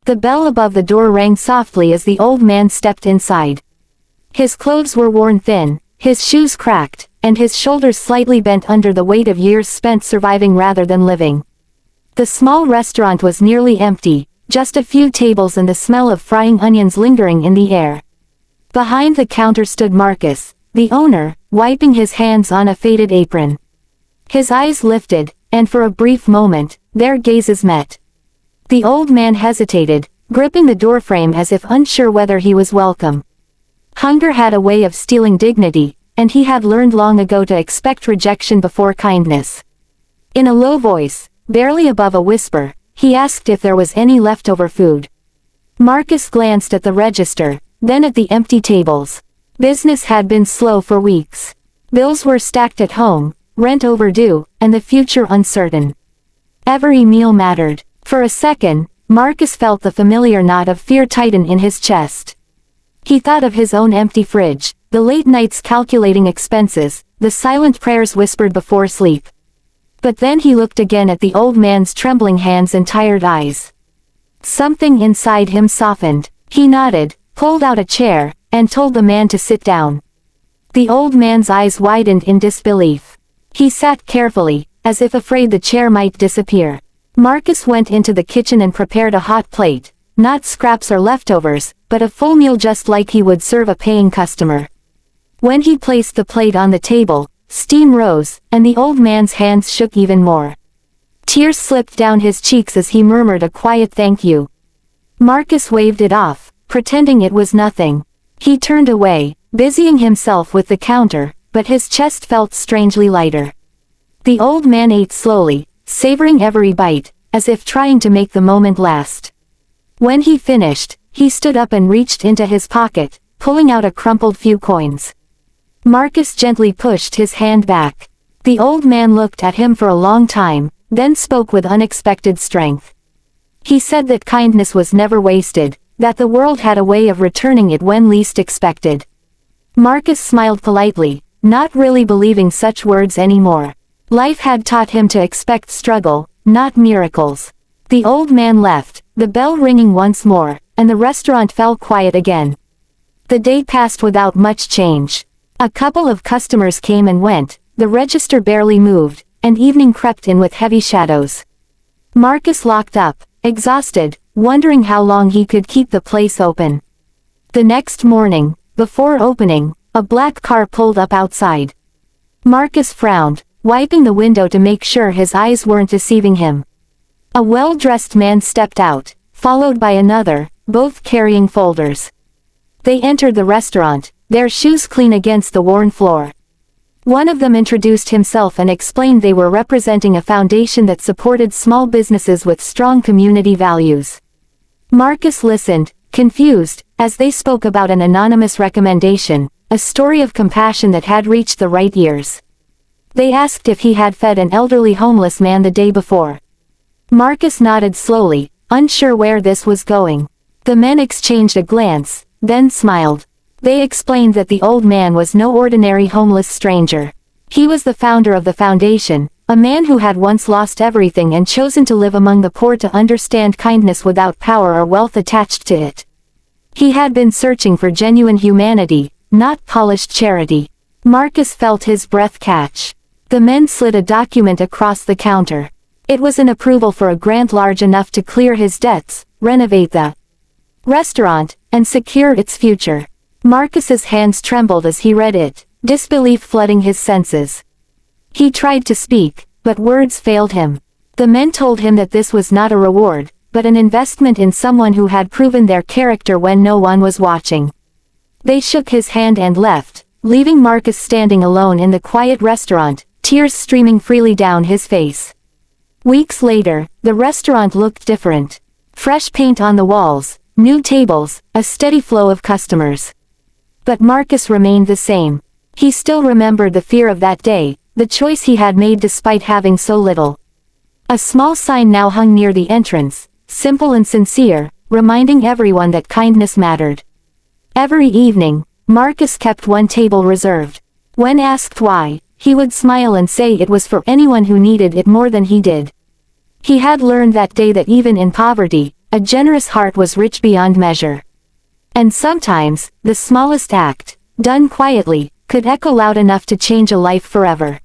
The bell above the door rang softly as the old man stepped inside. His clothes were worn thin, his shoes cracked, and his shoulders slightly bent under the weight of years spent surviving rather than living. The small restaurant was nearly empty, just a few tables and the smell of frying onions lingering in the air. Behind the counter stood Marcus, the owner, wiping his hands on a faded apron. His eyes lifted, and for a brief moment, their gazes met. The old man hesitated, gripping the doorframe as if unsure whether he was welcome. Hunger had a way of stealing dignity, and he had learned long ago to expect rejection before kindness. In a low voice, barely above a whisper, he asked if there was any leftover food. Marcus glanced at the register, then at the empty tables. Business had been slow for weeks. Bills were stacked at home, rent overdue, and the future uncertain. Every meal mattered. For a second, Marcus felt the familiar knot of fear tighten in his chest. He thought of his own empty fridge, the late nights calculating expenses, the silent prayers whispered before sleep. But then he looked again at the old man's trembling hands and tired eyes. Something inside him softened. He nodded, pulled out a chair, and told the man to sit down. The old man's eyes widened in disbelief. He sat carefully, as if afraid the chair might disappear. Marcus went into the kitchen and prepared a hot plate, not scraps or leftovers, but a full meal just like he would serve a paying customer. When he placed the plate on the table, steam rose, and the old man's hands shook even more. Tears slipped down his cheeks as he murmured a quiet thank you. Marcus waved it off, pretending it was nothing. He turned away, busying himself with the counter, but his chest felt strangely lighter. The old man ate slowly, savoring every bite, as if trying to make the moment last. When he finished, he stood up and reached into his pocket, pulling out a crumpled few coins. Marcus gently pushed his hand back. The old man looked at him for a long time, then spoke with unexpected strength. He said that kindness was never wasted, that the world had a way of returning it when least expected. Marcus smiled politely, not really believing such words anymore. Life had taught him to expect struggle, not miracles. The old man left, the bell ringing once more, and the restaurant fell quiet again. The day passed without much change. A couple of customers came and went, the register barely moved, and evening crept in with heavy shadows. Marcus locked up, exhausted, wondering how long he could keep the place open. The next morning, before opening, a black car pulled up outside. Marcus frowned, wiping the window to make sure his eyes weren't deceiving him. A well-dressed man stepped out, followed by another, both carrying folders. They entered the restaurant, their shoes clean against the worn floor. One of them introduced himself and explained they were representing a foundation that supported small businesses with strong community values. Marcus listened, confused, as they spoke about an anonymous recommendation, a story of compassion that had reached the right ears. They asked if he had fed an elderly homeless man the day before. Marcus nodded slowly, unsure where this was going. The men exchanged a glance, then smiled. They explained that the old man was no ordinary homeless stranger. He was the founder of the foundation, a man who had once lost everything and chosen to live among the poor to understand kindness without power or wealth attached to it. He had been searching for genuine humanity, not polished charity. Marcus felt his breath catch. The men slid a document across the counter. It was an approval for a grant large enough to clear his debts, renovate the restaurant, and secure its future. Marcus's hands trembled as he read it, disbelief flooding his senses. He tried to speak, but words failed him. The men told him that this was not a reward, but an investment in someone who had proven their character when no one was watching. They shook his hand and left, leaving Marcus standing alone in the quiet restaurant, tears streaming freely down his face. Weeks later, the restaurant looked different. Fresh paint on the walls, new tables, a steady flow of customers. But Marcus remained the same. He still remembered the fear of that day, the choice he had made despite having so little. A small sign now hung near the entrance, simple and sincere, reminding everyone that kindness mattered. Every evening, Marcus kept one table reserved. When asked why, he would smile and say it was for anyone who needed it more than he did. He had learned that day that even in poverty, a generous heart was rich beyond measure. And sometimes, the smallest act, done quietly, could echo loud enough to change a life forever.